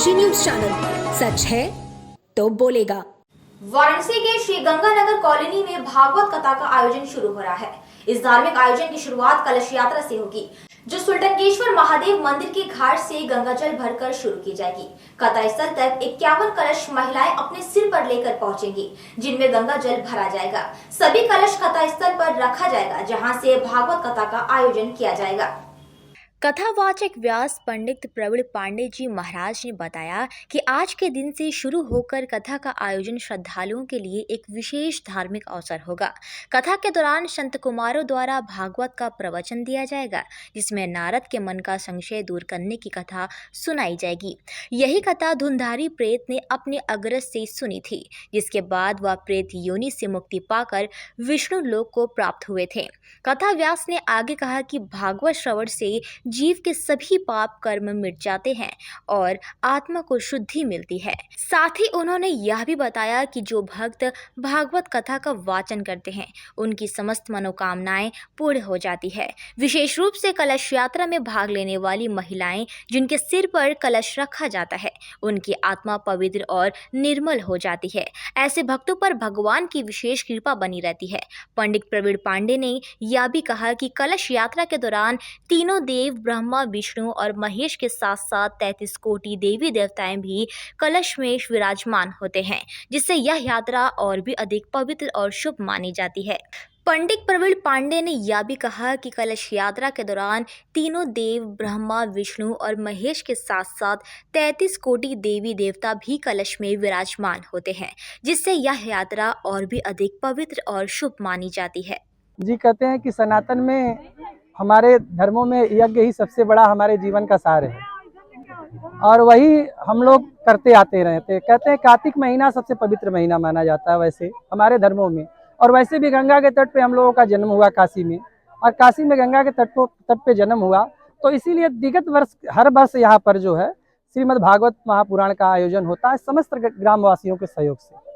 Kashi news channel, सच है तो बोलेगा। वाराणसी के श्री गंगानगर कॉलोनी में भागवत कथा का आयोजन शुरू हो रहा है। इस धार्मिक आयोजन की शुरुआत कलश यात्रा से होगी, जो सुल्तानकेश्वर महादेव मंदिर के घाट से गंगाजल भरकर शुरू की जाएगी। कथा स्थल तक 51 कलश महिलाएं अपने सिर पर लेकर पहुंचेंगी, जिनमें गंगाजल भरा जाएगा। सभी कलश कथा स्थल पर रखा जाएगा, जहां से भागवत कथा का आयोजन किया जाएगा। कथावाचक व्यास पंडित प्रवीण पांडे जी महाराज ने बताया कि आज के दिन से शुरू होकर कथा का आयोजन श्रद्धालुओं के लिए एक विशेष धार्मिक अवसर होगा। कथा के दौरान संत कुमारों द्वारा भागवत का प्रवचन दिया जाएगा, जिसमें नारद के मन का संशय दूर करने की कथा सुनाई जाएगी। यही कथा धुंधारी प्रेत ने अपने अग्रज से सुनी थी, जिसके बाद वह प्रेत योनि से मुक्ति पाकर विष्णु लोक को प्राप्त हुए थे। कथा व्यास ने आगे कहा कि भागवत श्रवण से जीव के सभी पाप कर्म मिट जाते हैं और आत्मा को शुद्धि मिलती है। साथ ही उन्होंने यह भी बताया कि जो भक्त भागवत कथा का वाचन करते हैं, उनकी समस्त मनोकामनाएं पूर्ण हो जाती है। विशेष रूप से कलश यात्रा में भाग लेने वाली महिलाएं, जिनके सिर पर कलश रखा जाता है, उनकी आत्मा पवित्र और निर्मल हो जाती है। ऐसे भक्तों पर भगवान की विशेष कृपा बनी रहती है। पंडित प्रवीण पांडे ने यह भी कहा कि कलश यात्रा के दौरान तीनों देव ब्रह्मा, विष्णु और महेश के साथ साथ 33 कोटि देवी देवताएं भी कलश में विराजमान होते हैं, जिससे यह यात्रा और भी अधिक पवित्र और शुभ मानी जाती है। पंडित प्रवीण पांडे ने यह भी कहा कि कलश यात्रा के दौरान तीनों देव ब्रह्मा, विष्णु और महेश के साथ साथ 33 कोटि देवी देवता भी कलश में विराजमान होते हैं, जिससे यह यात्रा और भी अधिक पवित्र और शुभ मानी जाती है। जी कहते हैं कि सनातन में हमारे धर्मों में यज्ञ ही सबसे बड़ा हमारे जीवन का सार है और वही हम लोग करते आते रहते हैं। कहते हैं कार्तिक महीना सबसे पवित्र महीना माना जाता है वैसे हमारे धर्मों में, और वैसे भी गंगा के तट पे हम लोगों का जन्म हुआ काशी में, और काशी में गंगा के तट पे जन्म हुआ, तो इसीलिए विगत वर्ष हर वर्ष यहाँ पर जो है श्रीमद् भागवत महापुराण का आयोजन होता है समस्त ग्रामवासियों के सहयोग से।